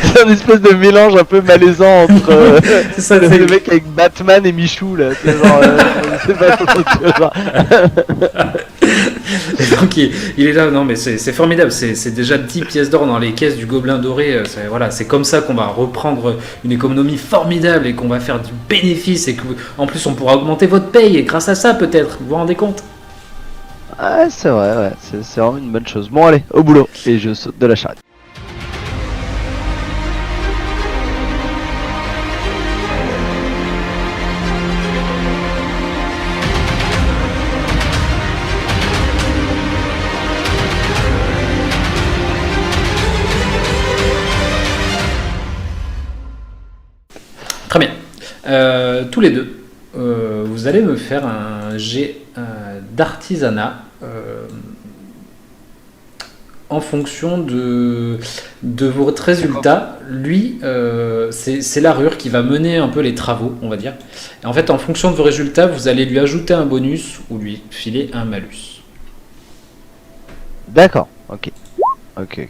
C'est un espèce de mélange un peu malaisant entre C'est ça, le mec avec Batman et Michou là. C'est genre, c'est pas trop, tu vois, genre. Et donc il est là, non mais c'est formidable, c'est déjà 10 pièces d'or dans les caisses du Gobelin Doré, voilà, c'est comme ça qu'on va reprendre une économie formidable et qu'on va faire du bénéfice et que en plus on pourra augmenter votre paye et grâce à ça peut-être, vous vous rendez compte? Ouais, c'est vrai, ouais, c'est vraiment une bonne chose. Bon, allez, au boulot. Et je saute de la charrette. Très bien. Tous les deux, vous allez me faire un jet d'artisanat en fonction de votre résultat. Lui, c'est l'armure qui va mener un peu les travaux, on va dire. Et en fait, en fonction de vos résultats, vous allez lui ajouter un bonus ou lui filer un malus. D'accord, ok. Ok, ok.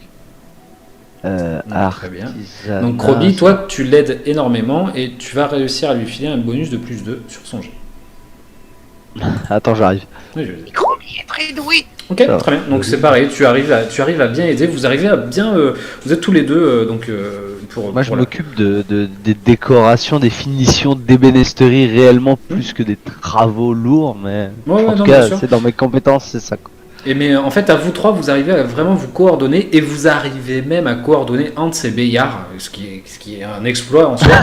Très bien. Artisanat, Donc, Roby, toi, tu l'aides énormément et tu vas réussir à lui filer un bonus de plus 2 sur son jet. Attends, j'arrive. Oui, je vais dire. Roby est très doué. Ok, très bien. Donc c'est pareil, tu arrives à bien aider. Vous arrivez à bien. Vous êtes tous les deux pour. Moi, je pour m'occupe des décorations, des finitions, d'ébénisterie réellement plus que des travaux lourds, mais Ouais, en non, tout bien cas, sûr. c'est dans mes compétences, c'est ça, quoi. Et mais en fait, à vous trois, vous arrivez à vraiment vous coordonner et vous arrivez même à coordonner un de ces Béillards, ce qui est un exploit en soi.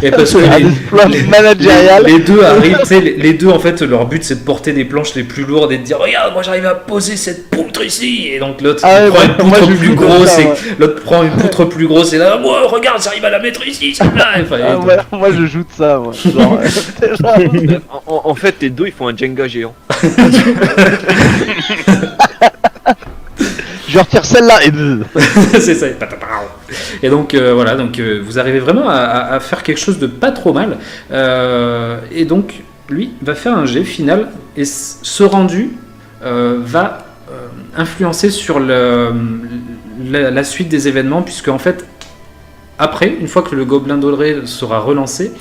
Et parce que Un exploit managérial. les deux arrivent, tu sais, les deux en fait, leur but c'est de porter des planches les plus lourdes et de dire regarde, moi j'arrive à poser cette poutre ici. Et donc l'autre Ah il ouais, prend une moi, poutre je plus joue comme grosse ça, et ouais. l'autre prend une poutre plus grosse et là, moi regarde, j'arrive à la mettre ici, celle-là. Enfin, et Ah, donc- moi, je joue de ça, moi. Genre, En fait, les deux ils font un Jenga géant. je retire celle-là et c'est ça. Et donc voilà, donc vous arrivez vraiment à faire quelque chose de pas trop mal. Et donc lui va faire un jet final et ce rendu va influencer sur la suite des événements puisque en fait après, une fois que le Gobelin Doré sera relancé,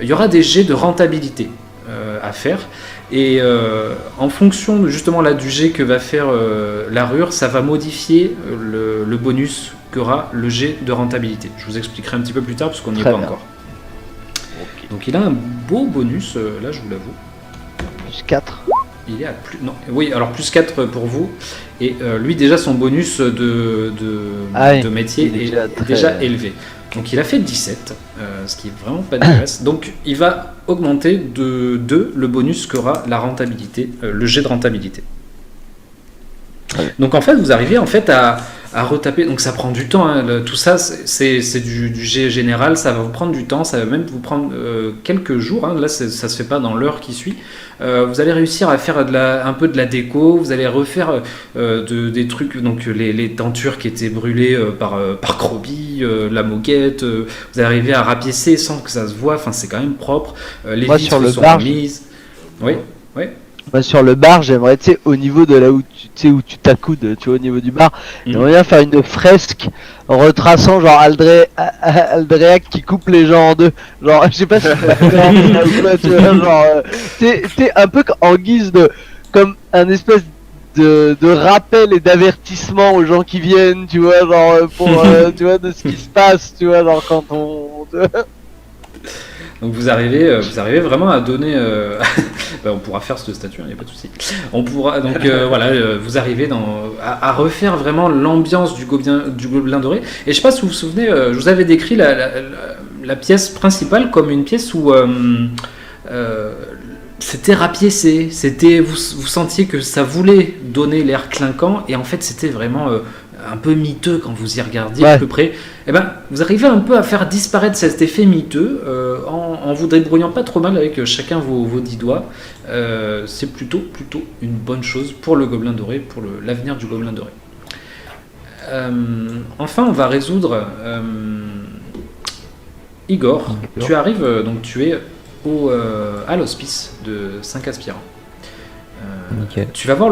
il y aura des jets de rentabilité à faire. Et en fonction justement là du jet que va faire l'armure, ça va modifier le bonus qu'aura le jet de rentabilité. Je vous expliquerai un petit peu plus tard parce qu'on n'y est Très pas bien. encore. Donc il a un beau bonus, là je vous l'avoue. plus 4. Il est à plus. Non, oui, alors plus 4 pour vous. Et lui, déjà, son bonus de Ah oui, métier il est est déjà déjà très- élevé. Donc il a fait 17, ce qui est vraiment pas dégueulasse. Donc il va augmenter de 2 le bonus qu'aura la rentabilité, le jet de rentabilité. Donc en fait, vous arrivez en fait à retaper. Donc ça prend du temps. Hein, tout ça, c'est du jet général. Ça va vous prendre du temps. Ça va même vous prendre quelques jours. Hein, là, ça se fait pas dans l'heure qui suit. Vous allez réussir à faire un peu de la déco. Vous allez refaire des trucs. Donc les tentures qui étaient brûlées par Croby, la moquette. Vous allez arriver à rapiécer sans que ça se voit. Enfin, c'est quand même propre. Les Moi, vitres sur le sont bar, remises. Oui, oui. Moi, sur le bar, j'aimerais, tu sais, au niveau de là où tu sais, où tu t'accoudes, tu vois, au niveau du bar, j'aimerais bien faire une fresque en retraçant genre Aldréac qui coupe les gens en deux. Genre, je sais pas si tu vois, tu vois, genre, t'es un peu en guise de, comme un espèce de rappel et d'avertissement aux gens qui viennent, tu vois, genre, pour, tu vois, de ce qui se passe, tu vois, genre, quand on... Donc vous arrivez vraiment à donner. Ben, on pourra faire cette statue, il n'y a pas de souci. On pourra donc voilà, vous arrivez à refaire vraiment l'ambiance du Gobelin Doré. Et je sais pas si vous vous souvenez, je vous avais décrit la pièce principale comme une pièce où c'était rapiécé, vous sentiez que ça voulait donner l'air clinquant et en fait c'était vraiment un peu miteux quand vous y regardiez Ouais. de peu près. Et ben vous arrivez un peu à faire disparaître cet effet miteux en vous débrouillant pas trop mal avec chacun vos 10 doigts. C'est plutôt une bonne chose pour le Gobelin Doré, pour l'avenir du Gobelin Doré. Enfin on va résoudre Igor, tu arrives, donc tu es à l'hospice de 5 aspirants. Nickel. Tu vas voir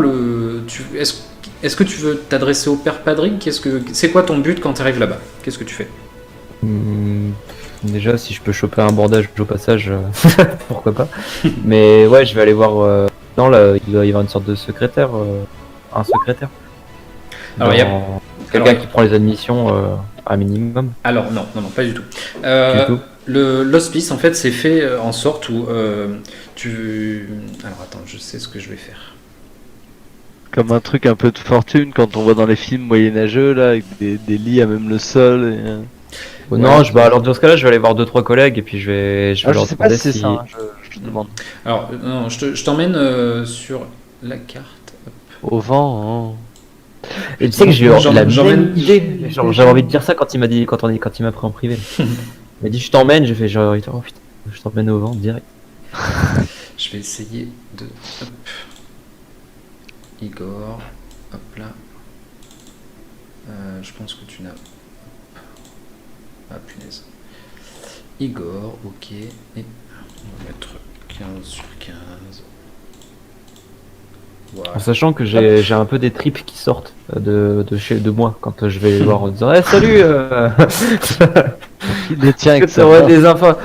est-ce que tu veux t'adresser au Père Padric? C'est quoi ton but quand tu arrives là-bas? Qu'est-ce que tu fais? Déjà, si je peux choper un bordage au passage, pourquoi pas. Mais ouais, je vais aller voir. Non, là, il doit y avoir une sorte de secrétaire. Un secrétaire. Alors, quelqu'un qui prend les admissions à minimum. Alors, non, pas du tout. Du tout. L'hospice, en fait, c'est fait en sorte où Alors, attends, je sais ce que je vais faire. Comme un truc un peu de fortune quand on voit dans les films moyenâgeux là, avec des lits à même le sol. Non, alors dans ce cas-là, je vais aller voir 2-3 collègues et puis je vais Je leur sais pas demander si c'est si. ça, hein, je te demande. Alors, non, je t'emmène sur la carte. Au vent, Et tu sais que j'ai eu la j'emmène- même idée. Genre, j'avais envie de dire ça quand il m'a dit, quand il m'a pris en privé. Il m'a dit je t'emmène, j'ai fait genre oh putain, je t'emmène au vent direct. Je vais essayer de... Hop. Igor, hop là. Je pense que tu n'as... Ah punaise. Igor, ok. Et on va mettre 15 sur 15. Voilà. En sachant que j'ai un peu des tripes qui sortent de moi quand je vais les voir en disant hey, salut Qui détient avec que ça. t'aurais des infos.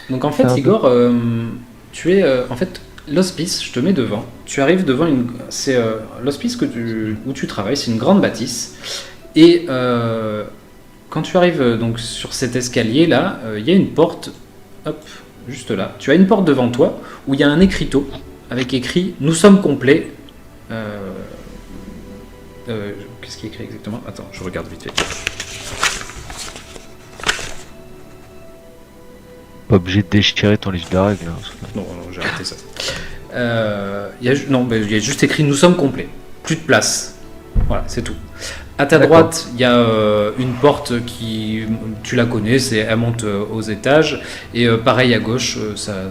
Donc en fait, C'est un peu- Igor, tu es... en fait, l'hospice, je te mets devant. Tu arrives devant une... C'est l'hospice où tu travailles, c'est une grande bâtisse. Et quand tu arrives donc sur cet escalier là, il y a une porte, hop, juste là. Tu as une porte devant toi où il y a un écriteau avec écrit "Nous sommes complets". Qu'est-ce qui est écrit exactement? Attends, je regarde vite fait. Pas obligé de déchirer ton livre de règles. Non, j'ai raté ça. Il y a juste écrit "Nous sommes complets". Plus de place. Voilà, c'est tout. À ta D'accord. droite, il y a une porte qui, tu la connais, elle monte aux étages. Et pareil à gauche, ça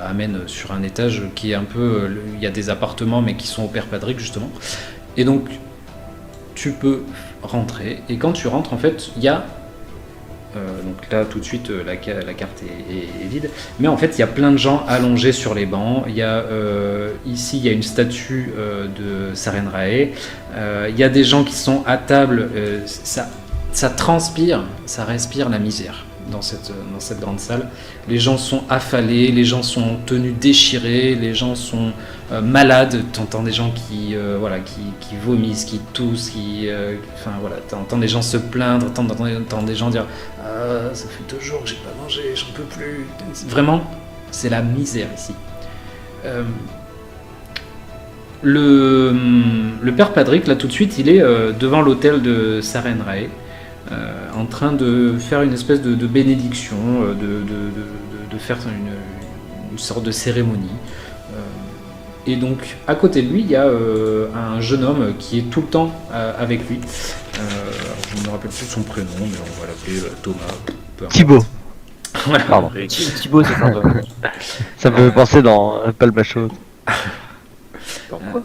amène sur un étage qui est un peu... il y a des appartements, mais qui sont au Père Padric, justement. Et donc, tu peux rentrer. Et quand tu rentres, en fait, il y a... donc là, tout de suite, la carte est vide. Mais en fait, il y a plein de gens allongés sur les bancs. Il y a, ici, il y a une statue de Sarenrae. Il y a des gens qui sont à table. Ça transpire, ça respire la misère dans cette grande salle. Les gens sont affalés, les gens sont tenus déchirés, les gens sont malades. Tu entends des gens qui vomissent, qui toussent, enfin voilà, tu entends des gens se plaindre, tu entends des gens dire ça fait 2 jours que j'ai pas mangé, j'en peux plus. Vraiment, c'est la misère ici. Le Père Padric, là tout de suite, il est devant l'hôtel de Sarenrae, en train de faire une espèce de bénédiction, de faire une sorte de cérémonie. Et donc, à côté de lui, il y a un jeune homme qui est tout le temps avec lui. Je ne me rappelle plus de son prénom, mais on va l'appeler Thomas. peu importe. Thibaut. Voilà. Pardon. Thibaut, c'est sympa. Ça me fait penser dans Palmachot. Pourquoi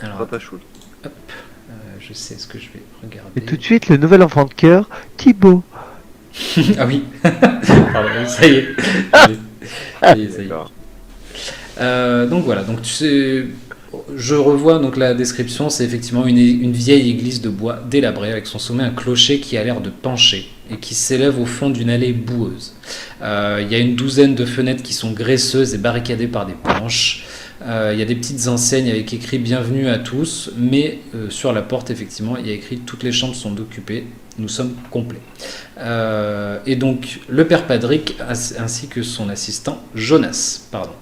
Alors, Papa Choul. je sais ce que je vais regarder. Et tout de suite, le nouvel enfant de cœur, Thibaut. Ah oui. Pardon, ça y est. Ça y est. D'accord. Donc voilà, donc tu sais, je revois donc la description, c'est effectivement une vieille église de bois délabrée avec son sommet un clocher qui a l'air de pencher et qui s'élève au fond d'une allée boueuse. Il y a une douzaine de fenêtres qui sont graisseuses et barricadées par des planches. Il y a des petites enseignes avec écrit "Bienvenue à tous", mais sur la porte effectivement il y a écrit "Toutes les chambres sont occupées, nous sommes complets". Et donc le Père Padric ainsi que son assistant Jonas, pardon.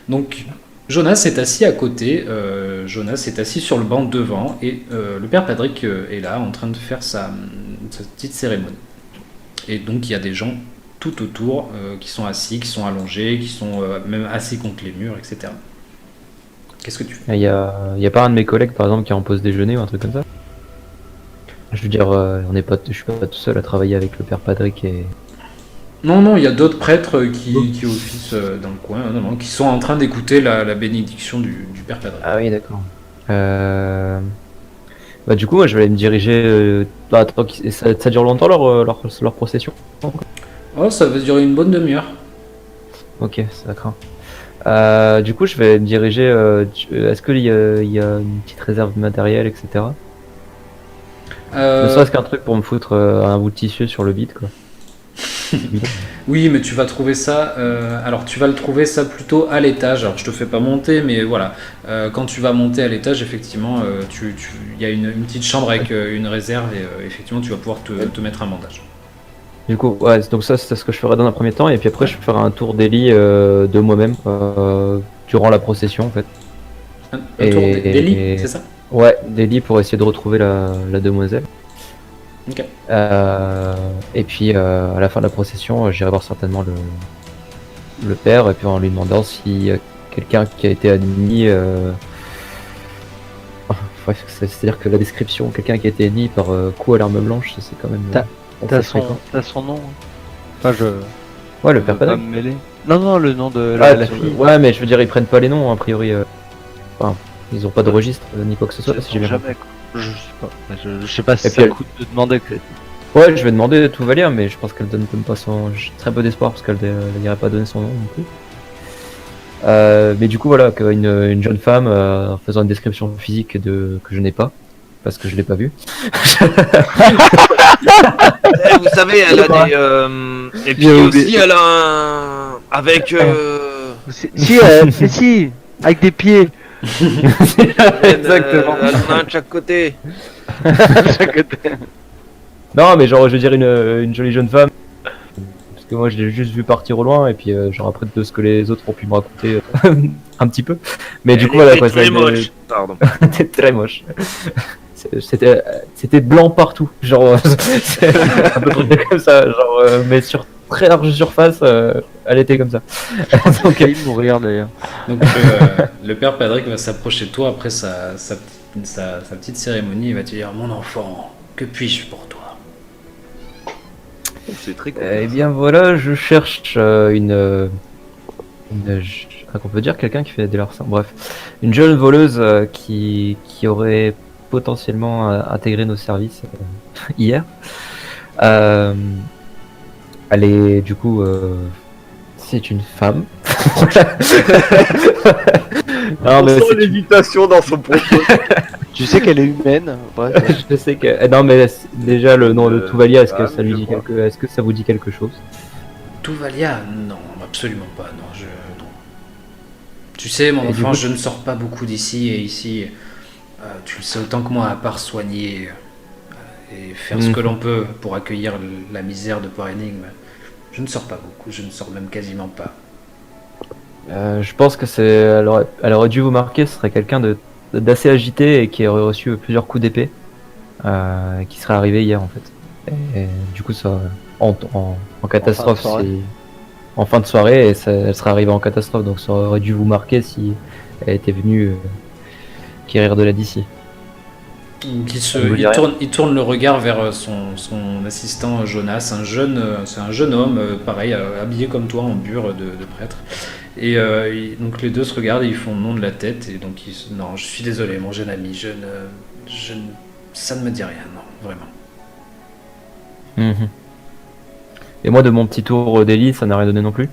Donc Jonas est assis à côté, Jonas est assis sur le banc devant et le Père Padric est là en train de faire sa petite cérémonie. Et donc il y a des gens tout autour qui sont assis, qui sont allongés, qui sont même assis contre les murs, etc. Qu'est-ce que tu fais? Il y a pas un de mes collègues par exemple qui est en pause déjeuner ou un truc comme ça? Je veux dire, je suis pas tout seul à travailler avec le Père Padric et... Non, il y a d'autres prêtres qui officient dans le coin, non, qui sont en train d'écouter la bénédiction du Père Padric. Ah oui, d'accord. Bah du coup, moi je vais aller me diriger... attends, ça dure longtemps leur procession? Oh, ça va durer une bonne demi-heure. Ok, ça craint. Du coup, je vais me diriger. Est-ce qu'il y a une petite réserve de matériel, etc. Ne serait-ce qu'un truc pour me foutre un bout de tissu sur le bide, quoi. Oui, mais tu vas trouver ça. Alors, tu vas le trouver ça plutôt à l'étage. Alors, je te fais pas monter, mais voilà. Quand tu vas monter à l'étage, effectivement, il y a une petite chambre avec une réserve et effectivement, tu vas pouvoir te mettre un bandage. Du coup, ouais, donc ça, c'est ce que je ferai dans un premier temps, et puis après, je ferai un tour d'Eli de moi-même durant la procession, en fait. Un tour des lits, c'est ça? Ouais, d'Eli pour essayer de retrouver la demoiselle. Ok. Et puis à la fin de la procession, j'irai voir certainement le père, et puis en lui demandant si quelqu'un qui a été admis. C'est-à-dire que la description, quelqu'un qui a été admis par coup à l'arme blanche, c'est quand même. T'as son nom. Enfin, Ouais, le je père veux pas Padrec. me mêler. Non, le nom de Ah, la fille. ouais, mais je veux dire, ils prennent pas les noms, a priori. Enfin, ils ont pas de registre ni quoi que ce soit, si j'ai bien compris. Jamais, quoi. Je sais pas. Je sais pas si Et ça puis coûte de demander. Ouais, je vais demander tout va lire, mais je pense qu'elle donne même pas son. J'ai très peu d'espoir parce qu'elle n'irait pas donner son nom non plus. Mais du coup, voilà, une jeune femme en faisant une description physique que je n'ai pas, parce que je l'ai pas vue. Vous savez, elle a des. Et puis J'ai aussi, oublié. elle a un. Avec. Si, avec des pieds. Exactement. Elle en a un de chaque côté. Non, mais genre, je veux dire une jolie jeune femme. Parce que moi, je l'ai juste vu partir au loin, et puis genre après de ce que les autres ont pu me raconter un petit peu. Mais du coup, voilà, quoi, très ça- moche. Pardon. C'était très moche. C'était blanc partout, genre c'est un peu près comme ça, genre mais sur très large surface, elle était comme ça. Donc Failli mourir d'ailleurs. Donc, le père Padrec va s'approcher de toi après sa petite cérémonie. Il va te dire: Mon enfant, que puis-je pour toi? C'est très cool. eh bien voilà, je cherche qu'on peut dire quelqu'un qui fait des larcins. Bref, une jeune voleuse qui aurait potentiellement intégré nos services hier. Elle est du coup, c'est une femme. Non, mais c'est l'hésitation dans son propos. Tu sais qu'elle est humaine. Bref. je sais que non, mais déjà le nom de Touvalia, est-ce que femme, ça lui je dit crois. est-ce que ça vous dit quelque chose? Touvalia? Non, absolument pas. Non, non. Tu sais, mon Et du enfant, coup- je ne sors pas beaucoup d'ici, et ici, tu le sais autant que moi, à part soigner et faire ce que l'on peut pour accueillir la misère de Port Énigme. Je ne sors pas beaucoup, je ne sors même quasiment pas. Je pense que elle aurait dû vous marquer. Ce serait quelqu'un d'assez agité et qui aurait reçu plusieurs coups d'épée, qui serait arrivé hier en fait. Et du coup, ça en catastrophe, en fin de soirée, et elle serait arrivée en catastrophe. Donc ça aurait dû vous marquer si elle était venue quérir de l'aide ici. Donc il tourne le regard vers son assistant Jonas, c'est un jeune homme, pareil, habillé comme toi en bure de prêtre. Et donc les deux se regardent et ils font non de la tête. Et donc non, je suis désolé, mon jeune ami, ça ne me dit rien, non, vraiment. Et moi, de mon petit tour d'Eli, ça n'a rien donné non plus.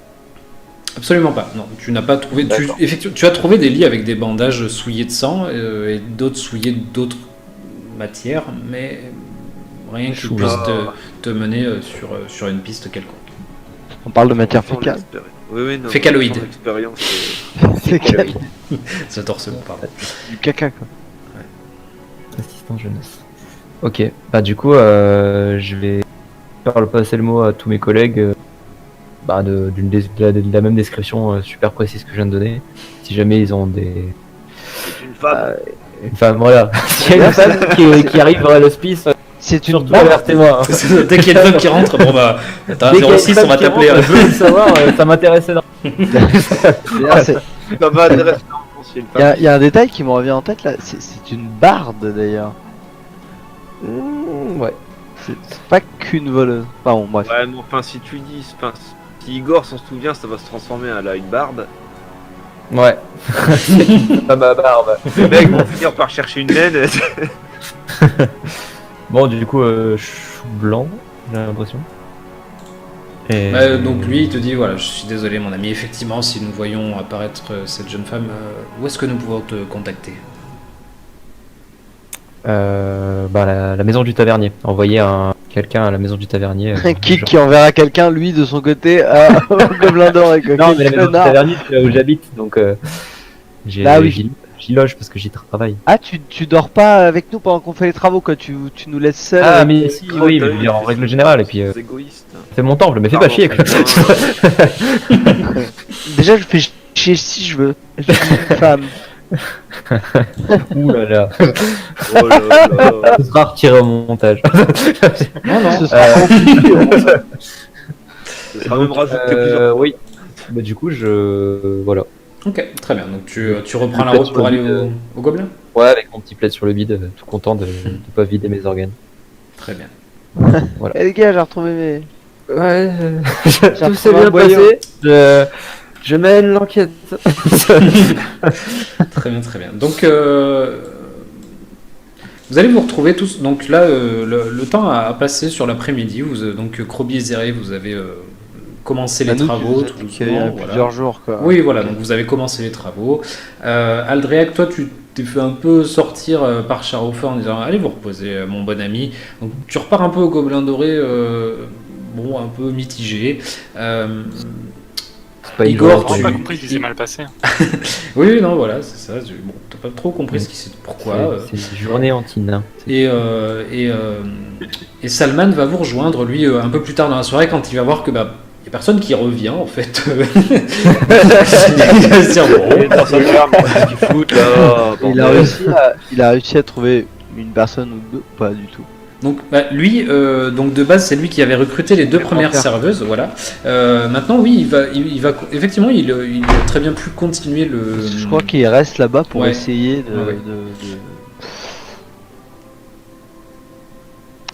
Absolument pas, non, tu n'as pas trouvé. Effectivement, tu as trouvé des lits avec des bandages souillés de sang et d'autres souillés d'autres matières, mais rien qui puisse te mener sur une piste quelconque. On parle de matière fécale. Oui, non. Fécaloïde. Sans expérience, Fécale. J'adore ce mot, pardon. Du caca quoi. Assistant jeunesse. Ok, bah du coup, je vais passer le mot à tous mes collègues, de la même description super précise que je viens de donner. Si jamais ils ont des... c'est une femme. Une femme, voilà. S'il y a une femme qui arrive à l'hospice, C'est une surtout barre. alertez-moi. Dès qu'il y a une femme qui rentre, bon bah, t'as Dès qu'il y a une 06, femme on va qui t'appeler. rentre, je veux le savoir, ça m'intéressait. D'ailleurs, Ça va intéresser c'est une femme. Il y a un détail qui me revient en tête là. C'est une barde d'ailleurs. Ouais. C'est pas qu'une voleuse. Enfin bon, bref. Ouais, mais enfin, si tu dis. Enfin, si Igor s'en souvient, ça va se transformer à une barde. Ouais. Pas ma barbe. Les mecs vont finir par chercher une naine. Bon, du coup, chou blanc, j'ai l'impression. Et Donc lui, il te dit, voilà, je suis désolé mon ami, effectivement, si nous voyons apparaître cette jeune femme, où est-ce que nous pouvons te contacter? la maison du tavernier. Envoyer quelqu'un à la maison du tavernier. Qui enverra quelqu'un, lui, de son côté, au Gobelin Doré, quoi. Non, mais la Quel maison du connard. tavernier, c'est là où j'habite, donc Ah oui. j'y loge parce que j'y travaille. Ah, tu dors pas avec nous pendant qu'on fait les travaux, quoi. Tu nous laisses seuls. Ah, avec- mais si, oui, mais je veux dire, en règle générale, et puis C'est égoïste. c'est mon temple, mais fais pas chier, quoi. Déjà, je fais chier si je veux. Je suis une femme. Ouh là là. Oh là là. Ce sera retiré au montage. Non, non. Ce sera compliqué. Ce sera même rajouté plusieurs. Oui. Bah, du coup, voilà. Ok, très bien. Donc tu reprends la Le route fait pour sur aller le- au Gobelin? Ouais, avec mon petit plaid sur le bide, tout content de pas vider mes organes. Très bien. Eh les gars, j'ai retrouvé mes. Ouais, J'ai tout s'est retrouvé un bien boyau. passé. Je mène l'enquête. Très bien, très bien. Donc, vous allez vous retrouver tous. Donc là, le temps a passé sur l'après-midi. Donc, Croby et Zéré, vous avez commencé les Bah, nous, travaux tu tout nous as dit qu'il y a doucement. Voilà. plusieurs jours, quoi. Oui, voilà. Donc, vous avez commencé les travaux. Aldréac, toi, tu t'es fait un peu sortir par Charofer en disant allez vous reposer, mon bon ami. Donc, tu repars un peu au Gobelin Doré. Bon, un peu mitigé. C'est pas Igor, Igor, J'ai tu- pas compris qu'il s'est mal passé. Oui, non, voilà, c'est ça. Bon, t'as pas trop compris ce qui c'est pourquoi. C'est une journée anti-nain. Et Salman va vous rejoindre, lui, un peu plus tard dans la soirée, quand il va voir que bah, y a personne qui revient, en fait. Il va se dire, Il est bon, dans sa ferme, qu'est-ce qu'il fout là? Il a réussi à trouver une personne ou deux, pas du tout. donc bah, lui, donc de base, c'est lui qui avait recruté les deux premières faire. serveuses, voilà. Maintenant, oui, il va effectivement, il a très bien pu continuer le. Je crois qu'il reste là-bas pour Ouais. essayer de, Ouais.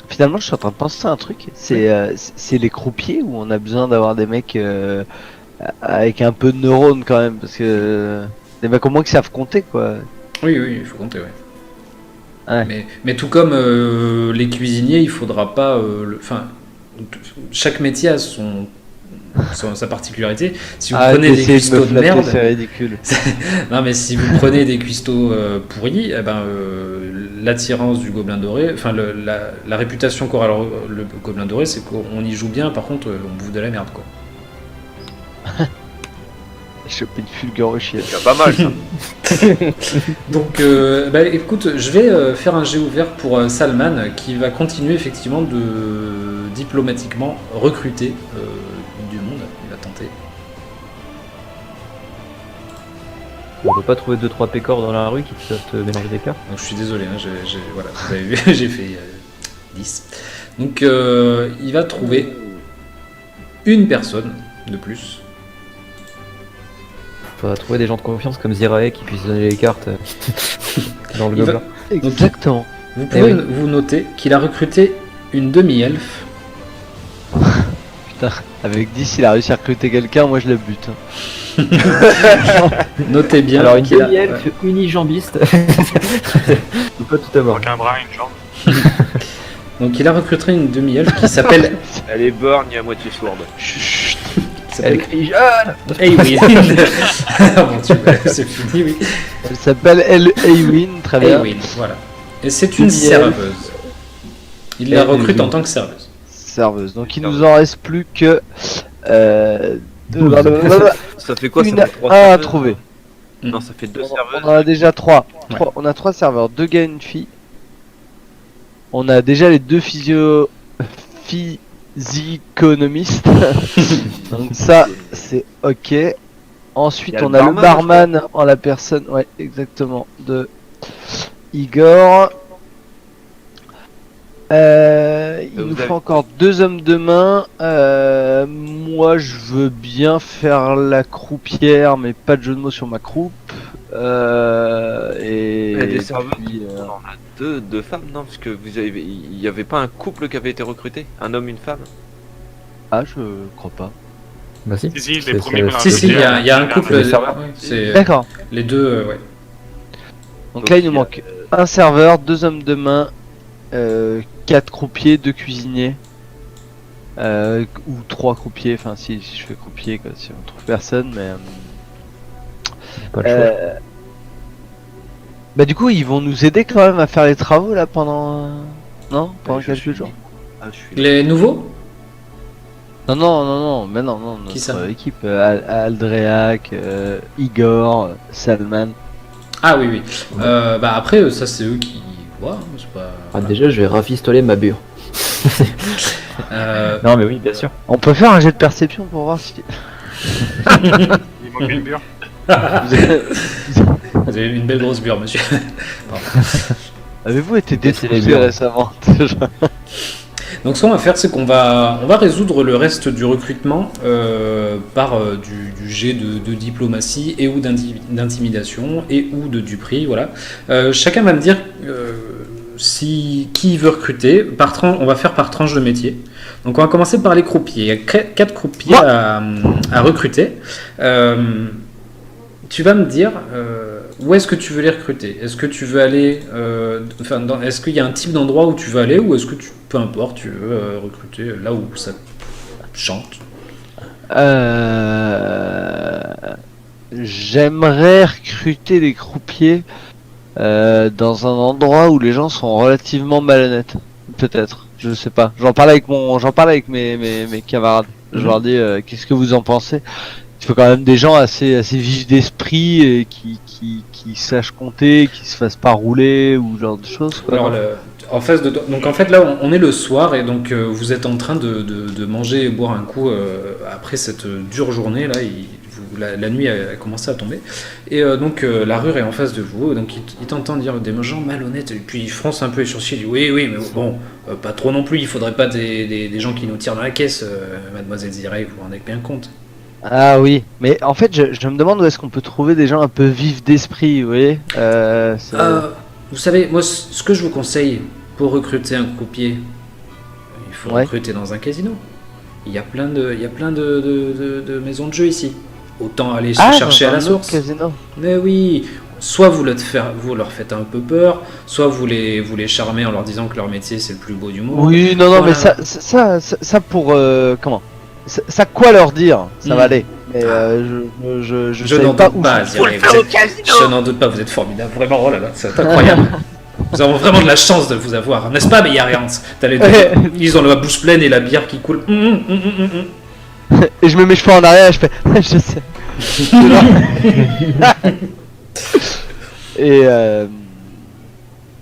Finalement, je suis en train de penser à un truc. C'est les croupiers où on a besoin d'avoir des mecs avec un peu de neurones quand même, parce que des mecs au moins qui savent compter, quoi. Oui, il faut compter, ouais. Ouais. Mais tout comme les cuisiniers, il faudra pas. Enfin, chaque métier a sa particularité. Si vous prenez des d'essayer cuistots me de flatter, merde, c'est ridicule. non mais si vous prenez des cuistots pourris, eh ben, l'attirance du Gobelin Doré, enfin la réputation qu'aura le Gobelin Doré, c'est qu'on y joue bien. Par contre, on bouffe de la merde, quoi. J'ai chopé une fulgure chier. C'est pas mal ça. Donc, bah, écoute, je vais faire un jet ouvert pour Salman, qui va continuer effectivement de diplomatiquement recruter du monde. Il va tenter. On peut pas trouver 2-3 pécores dans la rue qui te te mélanger des cartes. Donc, je suis désolé, hein, voilà, vous avez vu, j'ai fait 10. Donc, il va trouver une personne de plus. Faudra trouver des gens de confiance comme Zirae qui puissent donner les cartes dans le Il va- gobelin. Exactement. Vous pouvez oui. vous noter qu'il a recruté une demi-elfe. Putain, avec 10, il a réussi à recruter quelqu'un, moi je le bute. Hein. Notez bien Alors une qu'il a- demi-elfe unijambiste. Faut pas tout avoir. Donc un bras, une jambe. Donc il a recruté une demi-elfe qui s'appelle Elle est borgne et à moitié sourde. Chut. Elle crie jeune. Eowyn. Ah, bon, c'est fini, oui. Elle s'appelle Eowyn, très bien. Eowyn, voilà. Et c'est une Demi-elfe. serveuse. Il la Eowyn. recrute en tant que serveuse. Serveuse. Donc il nous en reste plus que Ça fait quoi? Ça une fait 3 un à serveuses? trouver. Non, ça fait 2 On serveuses. en a déjà 3. Ouais. On a 3 serveurs, 2 gars et une fille. On a déjà les 2 physiconomistes. Donc ça, c'est ok. Ensuite, Il y a on le a le barman, barman en la personne, ouais, exactement, de Igor. Il Vous nous avez- faut encore 2 hommes de main. Moi, je veux bien faire la croupière, mais pas de jeu de mots sur ma croupe. Et Il y a des serveurs. puis, On en a deux femmes, non? Parce que il y avait pas un couple qui avait été recruté? Un homme, une femme? Ah, je crois pas. Bah si. Si, les C'est- premiers c'est- qu'on a Si, si, il y a un recrutés, couple. c'est des serveurs. Ouais, c'est D'accord. les deux, ouais. Donc là, il nous manque un serveur, 2 hommes de main, 4 croupiers, 2 cuisiniers. ou 3 croupiers, enfin si je fais croupier, quoi, si on trouve personne, mais... Pas le choix. Bah du coup ils vont nous aider quand même à faire les travaux là pendant... Non, pendant Je quelques suis- jours. Ah, je suis Les nouveaux? Non, mais non, Qui notre ça équipe, Aldreac, Igor, Salman. Ah oui, oui. Bah après, ça c'est eux qui voient, hein, c'est pas... Ah, déjà, je vais rafistoler ma bure. Euh, Non, mais oui, bien sûr. On peut faire un jet de perception pour voir si... Il manque une bure. Vous avez une belle grosse bure, monsieur. Avez-vous été Casser les détroussé murs. récemment? Donc ce qu'on va faire, c'est qu'on va résoudre le reste du recrutement par du jet de diplomatie et ou d'intimidation et ou de duperie, voilà. Chacun va me dire qui veut recruter. On va faire par tranche de métier. Donc on va commencer par les croupiers. Il y a 4 croupiers à recruter. Tu vas me dire où est-ce que tu veux les recruter. Est-ce que tu veux aller, est-ce qu'il y a un type d'endroit où tu veux aller, ou est-ce que peu importe, tu veux recruter là où ça chante. J'aimerais recruter les croupiers dans un endroit où les gens sont relativement malhonnêtes. Peut-être, je sais pas. J'en parle avec mes camarades. Je leur dis qu'est-ce que vous en pensez. Il faut quand même des gens assez vifs d'esprit et qui sachent compter, qui se fassent pas rouler ou genre de choses, quoi. Alors, en face de toi, donc en fait là on est le soir et donc vous êtes en train de manger et boire un coup après cette dure journée là. La nuit a commencé à tomber et donc la rue est en face de vous, donc il t'entend dire des gens malhonnêtes et puis il fronce un peu les sourcils, il dit oui mais bon pas trop non plus, il faudrait pas des gens qui nous tirent dans la caisse, mademoiselle Zirey, vous vous rendez bien compte. Ah oui, mais en fait je me demande où est-ce qu'on peut trouver des gens un peu vifs d'esprit, vous voyez. Vous savez, moi ce que je vous conseille pour recruter un croupier, il faut recruter dans un casino. Il y a plein de maisons de jeu ici. Autant aller se chercher à la source. Casino. Mais oui, soit vous leur faites un peu peur, soit vous les charmez en leur disant que leur métier c'est le plus beau du monde. Oui, non, Voilà. mais ça pour comment ça quoi leur dire, ça va aller. Mais je Je sais n'en pas doute où. pas, Zirey, je n'en doute pas, vous êtes formidable, vraiment, oh là là, c'est incroyable. Nous avons vraiment de la chance de vous avoir, n'est-ce pas, Meyarians? Ils ont la bouche pleine et la bière qui coule. Et je me mets les cheveux en arrière et je fais je sais. Et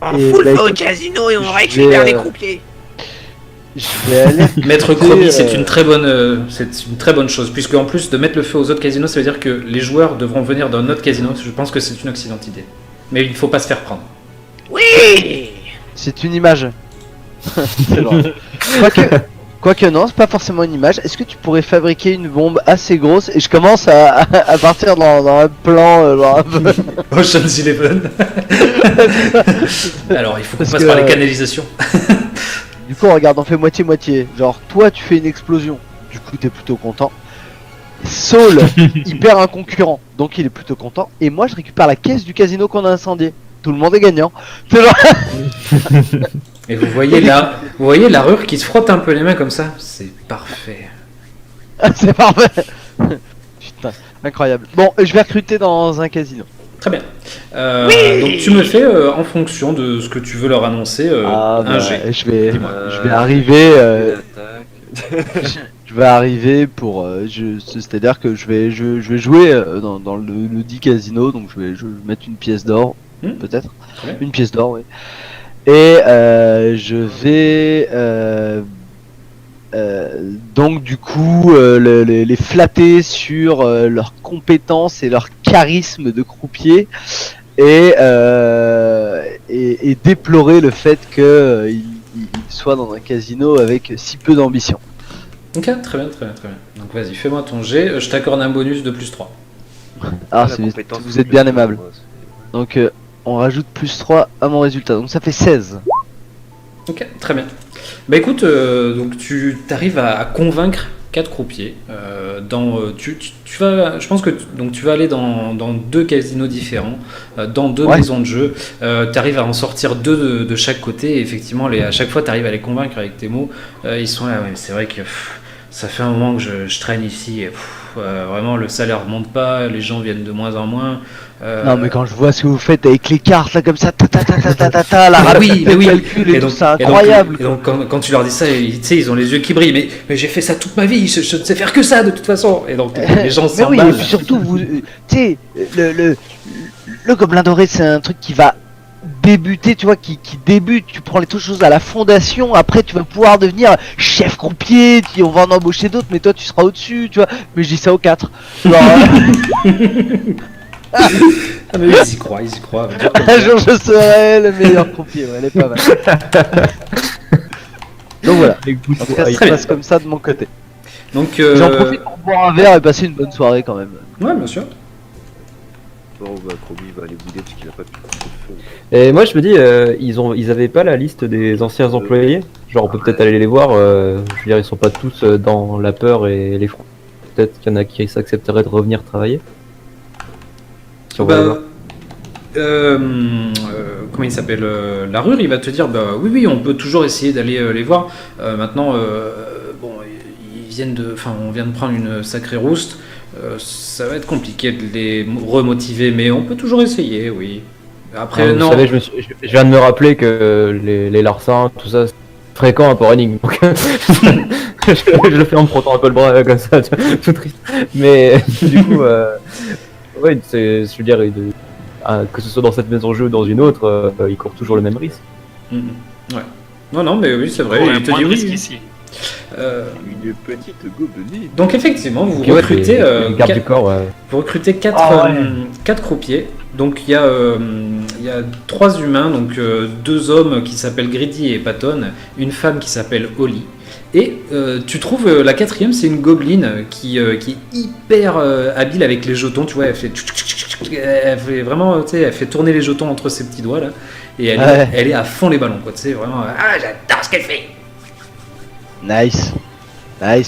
On Et fout le bah, feu au écoute, casino et on je récupère vais, les croupiers. je vais aller Maître recruter, Croby, c'est une très bonne chose, puisque en plus de mettre le feu aux autres casinos, ça veut dire que les joueurs devront venir d'un autre casino. Je pense que c'est une excellente idée, mais il ne faut pas se faire prendre. Oui. C'est une image. C'est drôle. Quoique non, c'est pas forcément une image. Est-ce que tu pourrais fabriquer une bombe assez grosse et je commence à partir dans un plan genre un peu... Ocean's Eleven. Alors, il faut qu'on Parce passe que, par les canalisations. Du coup, regarde, on fait moitié-moitié. Genre, toi, tu fais une explosion. Du coup, t'es plutôt content. Saul, il perd un concurrent. Donc, il est plutôt content. Et moi, je récupère la caisse du casino qu'on a incendié. Tout le monde est gagnant. C'est genre... Et vous voyez la rure qui se frotte un peu les mains comme ça. C'est parfait. C'est parfait. Putain, incroyable. Bon, je vais recruter dans un casino. Très bien. Donc, tu me fais, en fonction de ce que tu veux leur annoncer, un jet. Je vais Dis-moi. arriver. Attaque. Je vais arriver pour. C'est-à-dire que je vais jouer dans le dit casino, donc je vais mettre une pièce d'or, peut-être. Très bien. Une pièce d'or, oui. Et je vais donc du coup les flatter sur leurs compétences et leur charisme de croupier et déplorer le fait qu'ils soient dans un casino avec si peu d'ambition. Ok, très bien. Donc vas-y, fais-moi ton jet. Je t'accorde un bonus de plus 3. Ah, La compétence, vous êtes bien aimable. Donc on rajoute plus 3 à mon résultat, donc ça fait 16. Ok, très bien. Bah écoute, donc tu t'arrives à convaincre 4 croupiers. Tu vas, je pense que donc tu vas aller dans 2 casinos différents, dans 2 Ouais. maisons de jeu. Tu arrives à en sortir 2 de chaque côté. Et effectivement, à chaque fois, tu arrives à les convaincre avec tes mots. Ils sont là, ouais, c'est vrai que ça fait un moment que je traîne ici. Et, vraiment, le salaire monte pas, les gens viennent de moins en moins. Non, mais quand je vois ce que vous faites avec les cartes, là, comme ça, la Ah oui, rapidité mais de oui. calcul et tout, donc, c'est incroyable. Et donc, quand tu leur dis ça, tu sais, ils ont les yeux qui brillent. Mais j'ai fait ça toute ma vie, je ne sais faire que ça de toute façon. Et donc, les gens Mais oui, et s'emballent. puis surtout, vous, tu sais, le Gobelin Doré, c'est un truc qui va débuter, tu vois, qui débute. Tu prends les toutes choses à la fondation, après tu vas pouvoir devenir chef croupier, on va en embaucher d'autres, mais toi tu seras au-dessus, tu vois. Mais je dis ça aux 4. Genre, Ah, mais oui, ils y croient, ils y croient. un jour je serai le meilleur croupier, ouais, elle est pas mal. Donc voilà, en tout cas, ça se Très bien. passe comme ça de mon côté. Donc, J'en profite pour boire un verre et passer une bonne soirée quand même. Ouais, bien sûr. Bon, bah, Chromie va aller bouder parce qu'il a pas de feu. Et moi je me dis, ils avaient pas la liste des anciens employés. Genre on peut peut-être aller les voir. Je veux dire, ils sont pas tous dans la peur et l'effroi. Peut-être qu'il y en a qui s'accepteraient de revenir travailler. Si on va les voir. Comment il s'appelle Larure, il va te dire bah oui, on peut toujours essayer d'aller les voir. Maintenant, bon, ils viennent enfin, on vient de prendre une sacrée rouste. Ça va être compliqué de les remotiver, mais on peut toujours essayer, oui. Après, Ah, vous non. savez, je viens de me rappeler que les larcins, tout ça, c'est fréquent à Port-Running. Donc je le fais en me frottant un peu le bras comme ça, tu vois, tout triste. Mais du coup, ouais, je veux dire, que ce soit dans cette maison jeu ou dans une autre, ils courent toujours le même risque. Mhm. Ouais. Non, mais oui, c'est vrai. Ouais, Il te moins dit de risques oui. ici. Une petite gobeline. Donc effectivement, vous Puis ouais, recrutez, les gardes du corps. vous recrutez 4, Ah ouais. 4 croupiers. Donc il y a 3 humains, donc 2 hommes qui s'appellent Grady et Patton, une femme qui s'appelle Holly. Et tu trouves la 4e, c'est une gobeline qui est hyper habile avec les jetons, tu vois, elle fait vraiment, tu sais, elle fait tourner les jetons entre ses petits doigts là, et elle est à fond les ballons, quoi, tu sais, vraiment. Ah, j'adore ce qu'elle fait. Nice,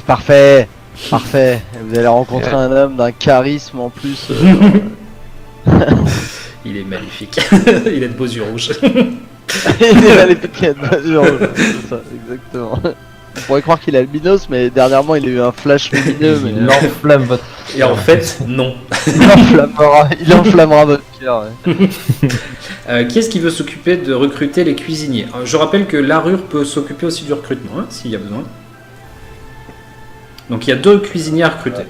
parfait. Vous allez rencontrer un homme d'un charisme en plus. Il est magnifique, il a de beaux yeux rouges. Il est allé piquer à c'est ça, exactement. On pourrait croire qu'il est albinos, mais dernièrement il a eu un flash lumineux. Mais Il enflamme votre. Et en fait, non. il enflammera votre cœur. Ouais. Qui est-ce qui veut s'occuper de recruter les cuisiniers? Je rappelle que Larure peut s'occuper aussi du recrutement, hein, s'il y a besoin. Donc il y a 2 cuisiniers à recruter.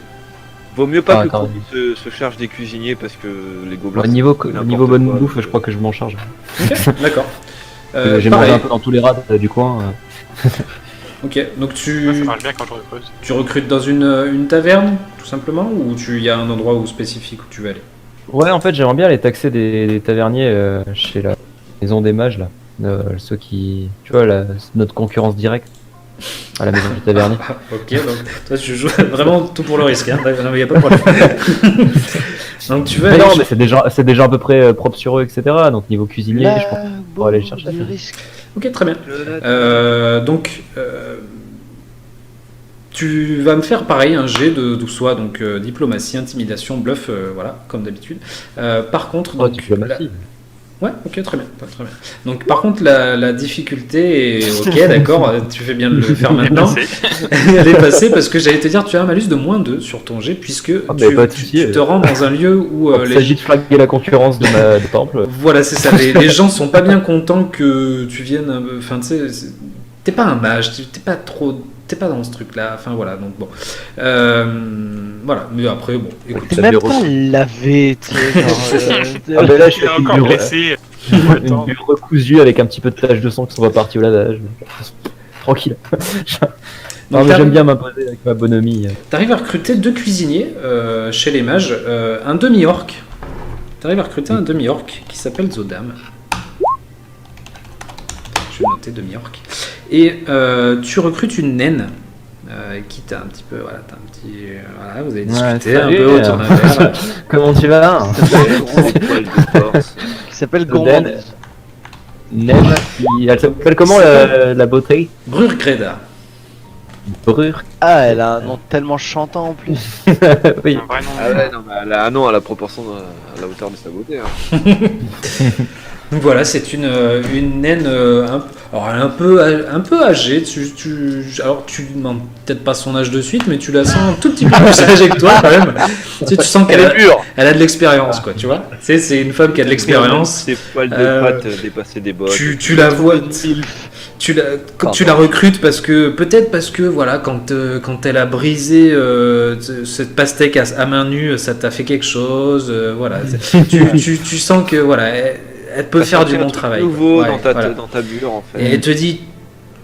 Vaut mieux pas Ah, que attends. Chromie se charge des cuisiniers parce que les gobelins. Au niveau c'est n'importe niveau bonne quoi, bouffe, donc, je crois que je m'en charge. Ok, d'accord. J'ai mangé un peu dans tous les rats du coin. Ok, donc Ouais, ça marche bien quand je recrute. tu recrutes dans une taverne, tout simplement, ou il y a un endroit spécifique où tu veux aller? Ouais, en fait, j'aimerais bien les taxer des taverniers chez la maison des mages, là. Ceux qui. Tu vois, notre concurrence directe à la maison du tavernier. Ok, donc toi tu joues vraiment tout pour le risque, hein. Non, mais il n'y a pas de problème. Donc tu veux Mais aller non, chez- mais c'est déjà à peu près propre sur eux, etc. Donc, niveau cuisinier, je pense. Pour aller le chercher. du risque. Ok, très bien. Donc, tu vas me faire pareil, un jet de soit donc diplomatie, intimidation, bluff, voilà, comme d'habitude. Par contre, Oh, donc, diplomatie. ouais, ok, très bien, très bien. Donc, par contre, la difficulté est ok, d'accord, tu fais bien de le faire maintenant. Elle est passée parce que j'allais te dire, tu as un malus de -2 sur ton jet puisque Ah, mais pas de tu souci. te rends dans un lieu où Il s'agit de flaguer la concurrence de temple. voilà, c'est ça. Les gens sont pas bien contents que tu viennes. Enfin, tu sais, t'es pas un mage, t'es pas dans ce truc-là. Enfin, voilà, donc bon. Voilà, mais après, bon, écoute. T'es même pas lavé, tu sais. Ah, mais là, je Il est fais encore blessé. une bulle recousue avec un petit peu de tache de sang qui sont repartis au lavage. Tranquille. Non, mais j'aime bien m'imposer avec ma bonhomie. T'arrives à recruter 2 cuisiniers chez les mages, un demi-orc. T'arrives à recruter un demi-orc qui s'appelle Zodam. Je vais noter demi-orc. Et tu recrutes une naine qui t'a un petit peu. Voilà, t'as un petit. Voilà, vous avez discuté un salut, peu autour d'un verre. Comment tu vas? Qui s'appelle Gourmand. Gourmand. Neige, elle s'appelle comment la beauté? Brurgreda. Brure. Ah, elle a un nom tellement chantant en plus. Oui. Un vrai nom. Ah ouais, non, mais elle a proportion à la hauteur de sa beauté. Hein. Donc voilà, c'est une naine alors elle est un peu âgée. Alors tu ne demandes peut-être pas son âge de suite, mais tu la sens un tout petit peu plus âgée que toi quand même. Tu sens qu'elle elle a de l'expérience, quoi, tu vois. Tu sais, c'est une femme qui a de l'expérience. Ses poils de pattes dépassaient des bottes. Tu la vois, tu la recrutes peut-être parce que voilà, quand elle a brisé cette pastèque à main nue, ça t'a fait quelque chose. Voilà, tu sens que voilà. Elle peut faire du bon travail. Nouveau Ouais, voilà. dans ta bulle en fait. Et elle te dit,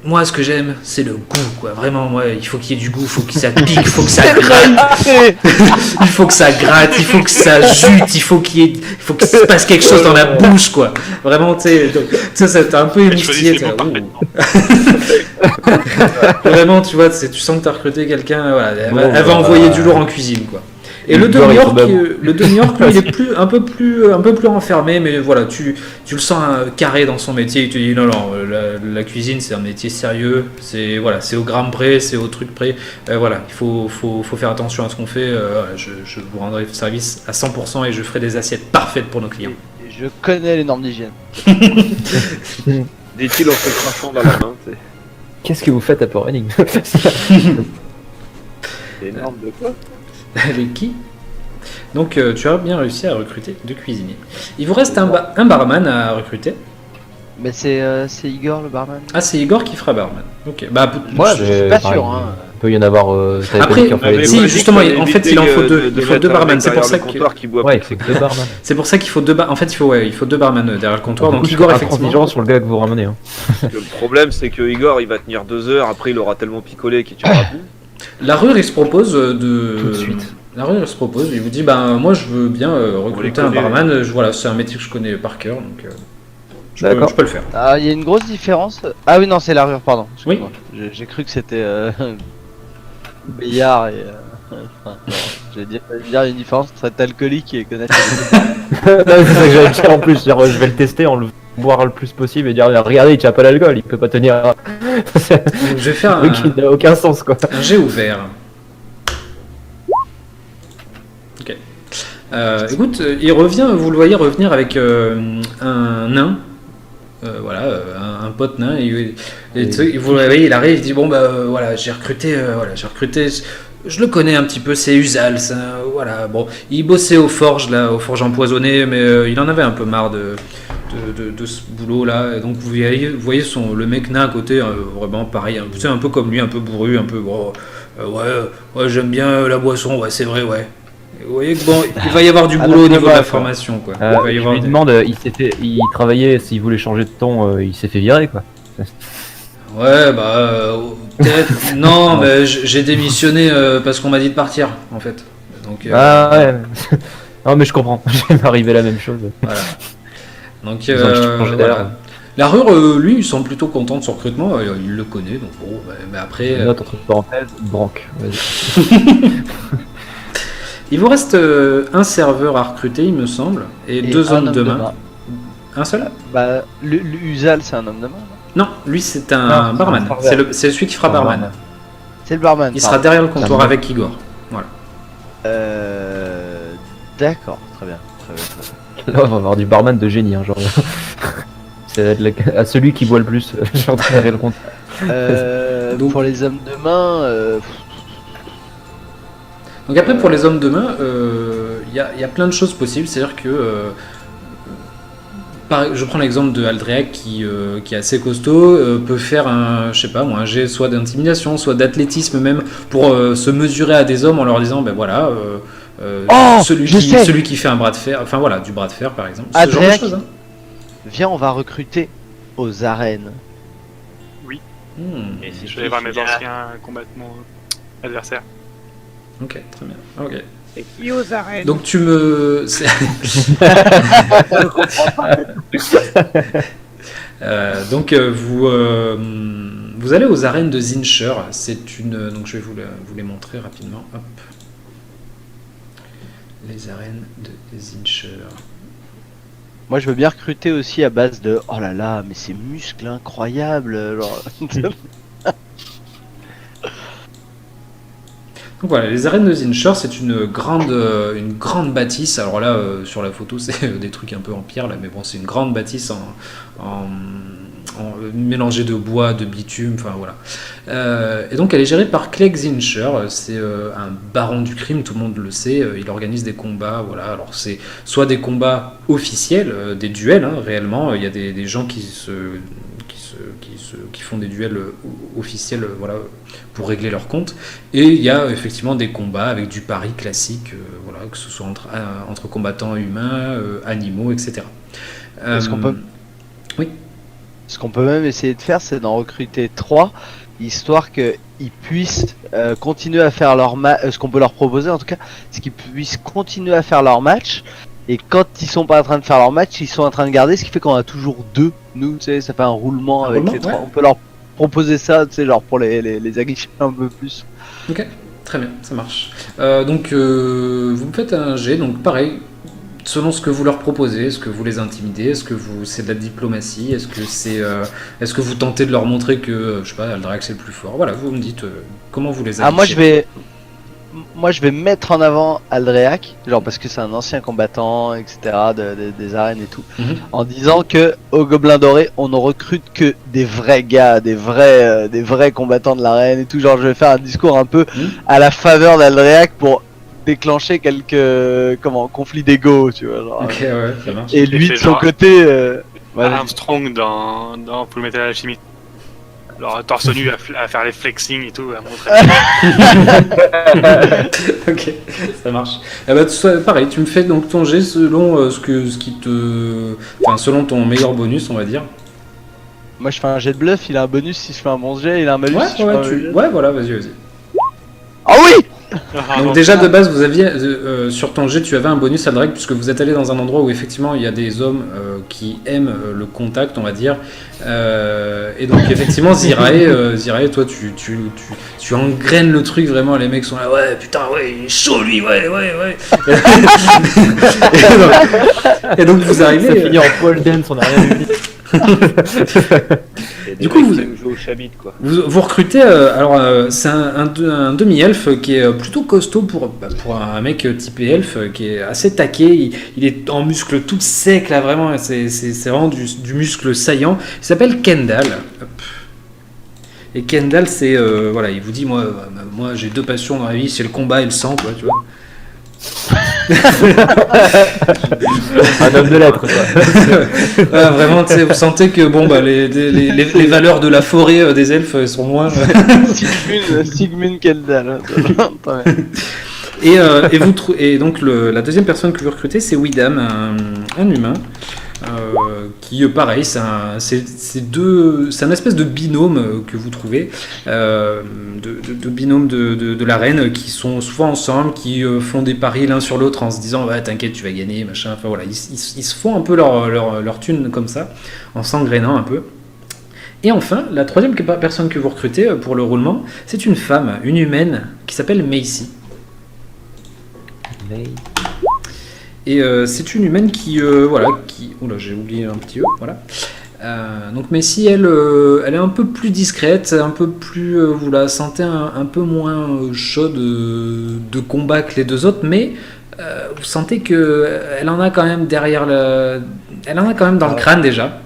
moi ce que j'aime, c'est le goût, quoi. Vraiment, moi, il faut qu'il y ait du goût, il faut que ça pique, il faut que ça gratte, il faut que ça gratte, il faut que ça jute, il faut qu'il se passe quelque chose dans la bouche, quoi. Vraiment, tu sais, ça t'a un peu émoustillé. choisissez le mot Vraiment, tu vois, tu sens que t'as recruté quelqu'un, voilà, elle va Bon, envoyer du lourd en cuisine, quoi. Et le de New York, lui, il est un peu plus renfermé, mais voilà, tu le sens carré dans son métier. Il te dit non, la cuisine c'est un métier sérieux, c'est au gramme près, c'est au truc près. Voilà, il faut faire attention à ce qu'on fait. Je vous rendrai service à 100% et je ferai des assiettes parfaites pour nos clients. Et je connais les normes d'hygiène. Dit-il en se crachant dans la main. Qu'est-ce que vous faites à Port Running? C'est énorme de quoi? Avec qui? Donc tu as bien réussi à recruter 2 cuisiniers. Il vous reste un barman à recruter. Mais c'est Igor le barman. Ah, c'est Igor qui fera barman. Ok. Bah, Moi, je suis pas sûr. Hein. Il peut y en avoir. t'avais Après, pas dit qu'il en fallait si, deux. justement, en fait, il en faut deux. Il faut deux barman. C'est pour ça que. Ouais, c'est que deux barman. C'est pour ça qu'il faut deux en fait, il faut 2 barman derrière le comptoir. Donc Du coup, Igor, je suis effectivement. intransigeant sur le gars que vous ramenez. Hein. Le problème, c'est que Igor, il va tenir 2 heures. Après, il aura tellement picolé qu'il tiendra plus. La rue, il se propose de. Tout de suite. La rue, il se propose. Il vous dit, moi, je veux bien recruter un barman. Voilà, c'est un métier que je connais par cœur, donc. Je peux le faire. Ah, il y a une grosse différence. Ah oui, non, c'est l'armure, pardon. Oui. J'ai cru que c'était Béillard et. Enfin, non, j'allais dire une différence entre être alcoolique et connaître. C'est ça que j'allais dire en plus. Genre, je vais le tester en le boire le plus possible et dire regardez, il tient pas l'alcool, il peut pas tenir. Donc, je vais faire Un truc qui n'a aucun sens quoi. un jet ouvert. Ok. Écoute, il revient, vous le voyez revenir avec un nain. Voilà, un pote nain. Et vous le voyez, il arrive, il dit bon voilà, j'ai recruté. Je le connais un petit peu, c'est Usal. Voilà, bon, il bossait aux forges empoisonnées, mais il en avait un peu marre de ce boulot là. Et donc vous voyez le mec nain à côté, vraiment pareil, c'est un peu comme lui, un peu bourru, un peu ouais, j'aime bien la boisson, ouais, c'est vrai, ouais. Et vous voyez que bon, il va y avoir du boulot au niveau de la formation, quoi. Il va y Je avoir lui demande, il travaillait, s'il voulait changer de ton, il s'est fait virer quoi. Ouais, peut-être. Non, mais j'ai démissionné parce qu'on m'a dit de partir, en fait. Donc, Ah ouais. Non mais je comprends, j'ai m'arriver la même chose. voilà. Donc, Ils ont changé d'air. voilà. La Rure, lui, il semble plutôt content de son recrutement. Il le connaît, donc bon, mais après. Note entre parenthèses, branque. Vas-y. Il vous reste un serveur à recruter, il me semble, et 2 hommes de main. Un seul? Bah, Usal, c'est un homme de main. Non, lui, c'est un barman. C'est celui qui fera barman. C'est le barman. Il sera derrière le comptoir avec Igor. Voilà. D'accord, très bien. Là, on va avoir du barman de génie, hein, genre. C'est à celui qui boit le plus, genre derrière le compte. Donc- Pour les hommes de main, Donc après, pour les hommes de main, il y a plein de choses possibles. C'est-à-dire que, je prends l'exemple de Aldreac qui est assez costaud, peut faire un jet soit d'intimidation, soit d'athlétisme même, pour se mesurer à des hommes en leur disant, ben voilà, celui qui fait un bras de fer, enfin voilà, du bras de fer par exemple. Ce genre de Aldreac, choses, hein. viens, on va recruter aux arènes. Hmm. Et si je vais voir mes anciens combattants adversaires. Ok, très bien. Ok. C'est qui aux arènes? Donc tu me... donc vous allez aux arènes de Zincher. C'est une... Donc je vais vous les montrer rapidement. Hop. Les arènes de Zincher. Moi, je veux bien recruter aussi à base de oh là là, mais ces muscles incroyables. Genre... Donc voilà, les arènes de Zincher, c'est une grande bâtisse. Alors là, sur la photo, c'est des trucs un peu en pierre, là, mais bon, c'est une grande bâtisse mélangée de bois, de bitume, enfin voilà. Et donc elle est gérée par Clegg Zincher, c'est un baron du crime, tout le monde le sait. Il organise des combats, voilà. Alors c'est soit des combats officiels, des duels, hein, réellement. Il y a des gens qui font des duels officiels, voilà, pour régler leur compte. Et il y a effectivement des combats avec du pari classique, voilà, que ce soit entre combattants humains, animaux, etc. Est-ce qu'on peut... Oui. Ce qu'on peut même essayer de faire, c'est d'en recruter 3, histoire qu'ils puissent continuer à faire leur match. Ce qu'on peut leur proposer en tout cas, c'est qu'ils puissent continuer à faire leur match. Et quand ils sont pas en train de faire leur match, ils sont en train de garder, ce qui fait qu'on a toujours 2. Nous, tu sais, ça fait un roulement avec les 3. Ouais. On peut leur proposer ça, tu sais, genre pour les aguicher un peu plus. Ok, très bien, ça marche. Donc vous me faites un jet, donc pareil. Selon ce que vous leur proposez, est-ce que vous les intimidez, c'est de la diplomatie, est-ce que vous tentez de leur montrer que, je sais pas, Aldrax c'est le plus fort. Voilà, vous me dites comment vous les affichez. Moi je vais mettre en avant Aldreac, genre parce que c'est un ancien combattant, etc. des arènes et tout, en disant que au Gobelin Doré on ne recrute que des vrais gars, des vrais combattants de l'arène et tout. Genre je vais faire un discours un peu à la faveur d'Aldreac pour déclencher quelques conflits d'ego, tu vois, genre. Ok, ouais, ça marche. Et lui de son genre côté Armstrong dans Fullmetal Alchemist. Alors torse nu à faire les flexing et tout, à montrer. Ok, ça marche. Eh ben, pareil, tu me fais donc ton jet selon selon ton meilleur bonus, on va dire. moi je fais un jet de bluff, il a un bonus si je fais un bon jet, il a un malus si je fais un mauvais jet. Ouais, voilà, vas-y. Ah oui. Donc déjà de base vous aviez sur ton jet tu avais un bonus à Drake puisque vous êtes allé dans un endroit où effectivement il y a des hommes qui aiment le contact, on va dire, et donc effectivement Zirae, toi tu engraines le truc vraiment, les mecs sont là, ouais putain ouais il est chaud lui, ouais et donc vous arrivez, Ça finit en pole dance, on a rien vu. Du coup, vous jouez au chabit, quoi. vous recrutez, c'est un demi-elfe qui est plutôt costaud pour un mec typé elfe, qui est assez taqué, il est en muscle tout sec là, vraiment, c'est vraiment du muscle saillant. Il s'appelle Kendall. Hop. Et Kendall, c'est, voilà, il vous dit, moi j'ai 2 passions dans la vie, c'est le combat et le sang, quoi, tu vois. Un homme de lettres, quoi. Ouais, vraiment, tu sais, vous sentez que bon, bah, les valeurs de la forêt des elfes sont moins. Sigmund Kendall. Et donc la deuxième personne que vous recrutez, c'est Widam, un humain. Qui pareil, c'est un espèce de binôme que vous trouvez, de binôme de la reine, qui sont souvent ensemble, qui font des paris l'un sur l'autre en se disant ouais t'inquiète tu vas gagner machin, enfin voilà, ils se font un peu leur thune comme ça en s'engrainant un peu. Et enfin la troisième personne que vous recrutez pour le roulement, c'est une femme, une humaine qui s'appelle Macy. Et c'est une humaine qui oula, j'ai oublié un petit E, voilà. Donc Messi, elle est un peu plus discrète, un peu plus, vous la sentez un peu moins chaude de combat que les 2 autres, mais vous sentez que elle en a quand même elle en a quand même dans le crâne déjà.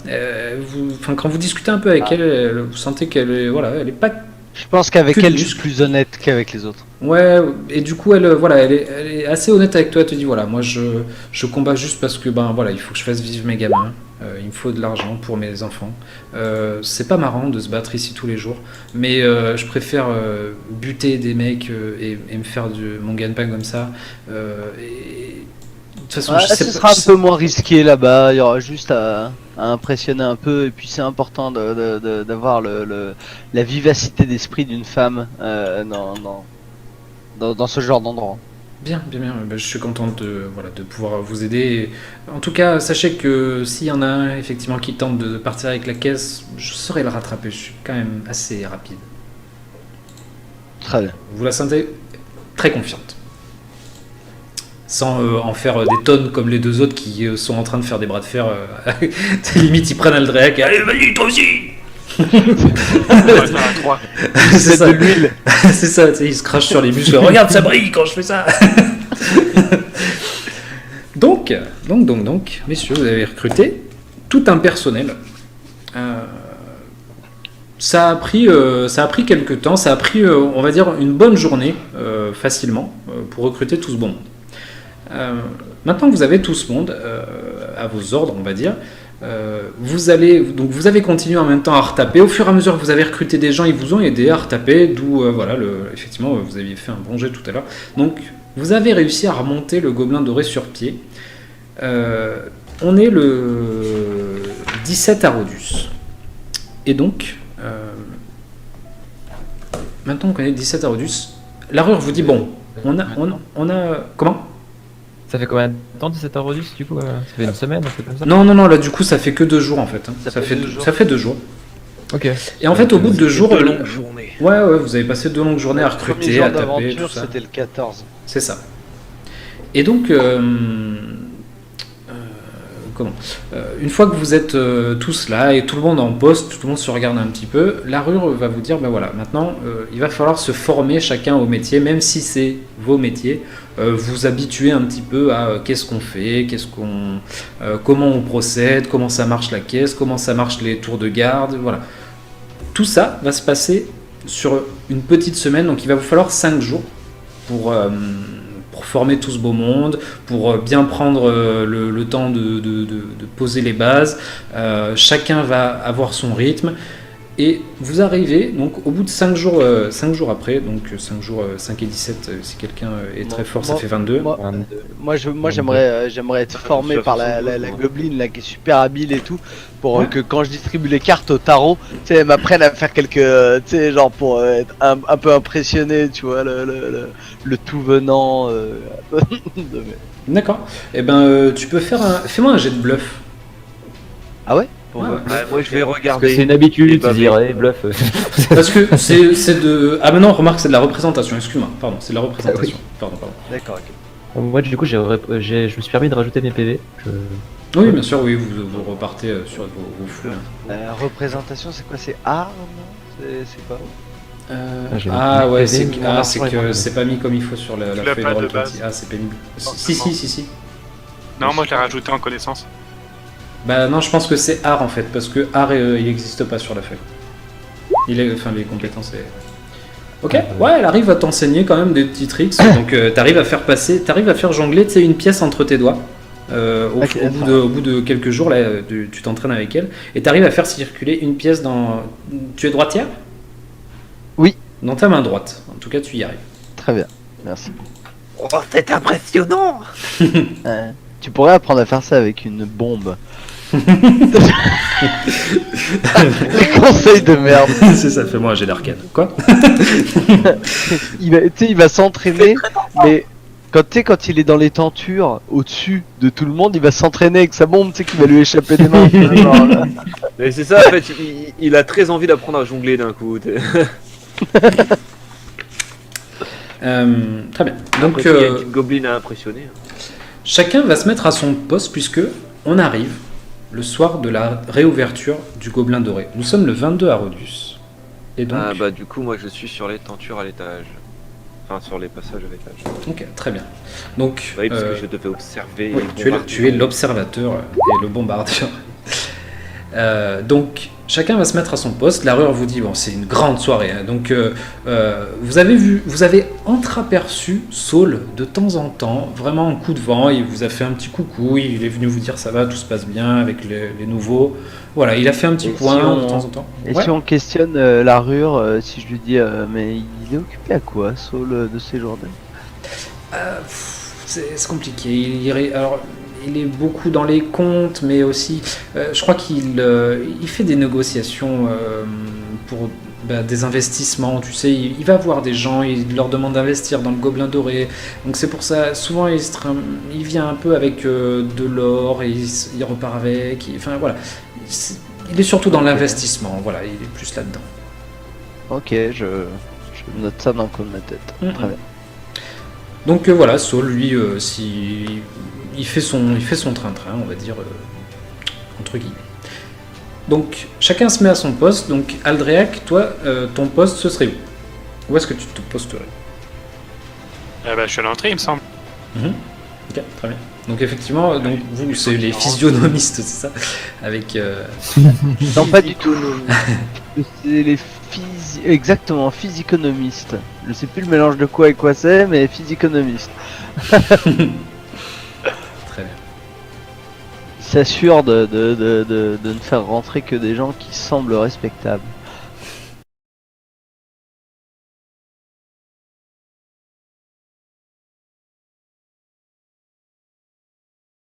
Quand vous discutez un peu avec elle, vous sentez qu'elle est pas. Je pense qu'avec Que elle, du je suis plus honnête qu'avec les autres. Ouais, et du coup, elle est assez honnête avec toi. Elle te dit voilà, moi je combats juste parce que il faut que je fasse vivre mes gamins. Il me faut de l'argent pour mes enfants. C'est pas marrant de se battre ici tous les jours, mais je préfère buter des mecs et me faire mon gagne-pain comme ça. De toute façon, Ce sera un peu moins risqué là-bas, il y aura juste à impressionner un peu, et puis c'est important d'avoir la vivacité d'esprit d'une femme dans ce genre d'endroit. Bien. Je suis content de pouvoir vous aider. En tout cas, sachez que s'il y en a un effectivement qui tente de partir avec la caisse, je saurai le rattraper, je suis quand même assez rapide. Très bien. Vous la sentez très confiante. Sans en faire des tonnes comme les 2 autres qui sont en train de faire des bras de fer. Limite, ils prennent Aldreac et allez, vas-y, toi aussi. On va faire un 3. C'est C'est ça. de l'huile. C'est ça, tu sais, il se crache sur les muscles. Regarde, ça brille quand je fais ça. donc, messieurs, vous avez recruté tout un personnel. Ça a pris quelques temps, ça a pris, on va dire, une bonne journée, facilement, pour recruter tout ce bon monde. Maintenant que vous avez tout ce monde à vos ordres, on va dire, vous avez continué en même temps à retaper. Au fur et à mesure que vous avez recruté des gens, ils vous ont aidé à retaper, d'où, effectivement, vous aviez fait un bon jet tout à l'heure. Donc, vous avez réussi à remonter le gobelin doré sur pied. On est le 17 Arodus. Et donc, maintenant qu'on connaît le 17 Arodus, Larure vous dit, bon, on a comment ? Ça fait combien de temps 17 Arodus du coup Ça fait une semaine, un peu comme ça. Non, là du coup ça fait que 2 jours en fait. Hein. Ça fait 2 jours. Ok. Et en fait au bout de 2 jours, De longues journées. ouais, vous avez passé 2 longues journées à Le premier recruter, jour à taper, tout d'aventure, ça. c'était le 14. C'est ça. Et donc, une fois que vous êtes tous là et tout le monde en poste, tout le monde se regarde un petit peu, Larure va vous dire, ben voilà, maintenant il va falloir se former chacun au métier, même si c'est vos métiers, vous habituer un petit peu à qu'est-ce qu'on fait, comment on procède, comment ça marche la caisse, comment ça marche les tours de garde, voilà. Tout ça va se passer sur une petite semaine, donc il va vous falloir 5 jours pour former tout ce beau monde, pour bien prendre le temps de poser les bases. Chacun va avoir son rythme. Et vous arrivez, donc au bout de 5 jours après, donc 5 et 17, si quelqu'un est très fort, ça fait 22. Moi, j'aimerais être formé par la gobeline là qui est super habile et tout, pour Ouais. que quand je distribue les cartes au tarot, tu sais, elle m'apprenne à faire quelques, tu sais, genre pour être un peu impressionné, tu vois, le tout venant. D'accord. Et ben tu peux fais-moi un jet de bluff. Ah ouais. Ouais. Moi je vais Parce que regarder. c'est une habitude, Et tu bah, dirais, bluff. Parce que c'est de... Ah mais non, remarque, c'est de la représentation, excuse-moi, pardon, c'est de la représentation. Pardon. D'accord. Ok. Moi, du coup, je me suis permis de rajouter mes PV. Oui, bien sûr, oui, vous repartez sur vos fous. Hein. La représentation, c'est quoi? C'est art, non? C'est quoi? j'ai Ah mis ouais, PV, c'est mais on c'est va que reprendre. c'est pas mis comme il faut sur la Tu l'as feuille pas de de roll20. base. Ah, c'est pénible. Non, Si. Non, moi je l'ai rajouté en connaissance. Bah non, je pense que c'est art en fait, parce que art il n'existe pas sur la feuille. Enfin, les compétences et... Ok, ouais, elle arrive à t'enseigner quand même des petits tricks, donc t'arrives à faire jongler, tu sais, une pièce entre tes doigts. Ok, Au bout de quelques jours, là, tu t'entraînes avec elle, et t'arrives à faire circuler une pièce dans... Tu es droitière ? Oui. Dans ta main droite, en tout cas tu y arrives. Très bien. Merci. Oh, c'est impressionnant. Tu pourrais apprendre à faire ça avec une bombe. Les conseils de merde. C'est ça, fais-moi un jet d'arcade. Quoi ? Il va s'entraîner, mais quand il est dans les tentures, au-dessus de tout le monde, il va s'entraîner avec sa bombe, tu sais, qui va lui échapper des mains. Genre, là. Mais c'est ça en fait, il a très envie d'apprendre à jongler d'un coup. Très bien. Donc, Après, il y a une gobeline à impressionner. chacun va se mettre à son poste puisque on arrive le soir de la réouverture du Gobelin Doré. Nous sommes le 22 Arodus. Et donc, Ah bah du coup moi je suis sur les tentures à l'étage. Enfin sur les passages à l'étage. ok, très bien. Donc, Oui parce que je devais observer. oui, et tu es bombarder. l'observateur et le bombardeur. Donc, chacun va se mettre à son poste. Larure vous dit, bon, c'est une grande soirée. Hein. Donc, vous avez entreaperçu Saul de temps en temps, vraiment en coup de vent. Il vous a fait un petit coucou. Il est venu vous dire ça va, tout se passe bien avec les nouveaux. Voilà, il a fait un petit Et point si on- de temps en temps. Et Ouais. si on questionne Larure, si je lui dis, mais il est occupé à quoi, Saul, de ces journées? C'est compliqué. Alors, il est beaucoup dans les comptes, mais aussi, je crois qu'il fait des négociations pour des investissements. Tu sais, il va voir des gens, il leur demande d'investir dans le Gobelin Doré. Donc c'est pour ça, souvent il vient un peu avec de l'or et il repart avec. Enfin voilà, il est surtout dans l'investissement. Voilà, il est plus là-dedans. Ok, je note ça dans le coin de ma tête. Mhm. Très bien. Donc voilà, Saul, lui, il fait son train-train, on va dire, entre guillemets. Donc, chacun se met à son poste. Donc, Aldréac, toi, ton poste, ce serait où? Où est-ce que tu te posterais? Je suis à l'entrée, il me semble. Ok, très bien. Donc, effectivement, donc, vous, c'est les physionomistes, c'est ça? Avec. Non, pas du tout. C'est les exactement, physiconomistes. Je sais plus le mélange de quoi et quoi c'est, mais physiconomistes. Très bien. Ils s'assurent de ne faire rentrer que des gens qui semblent respectables.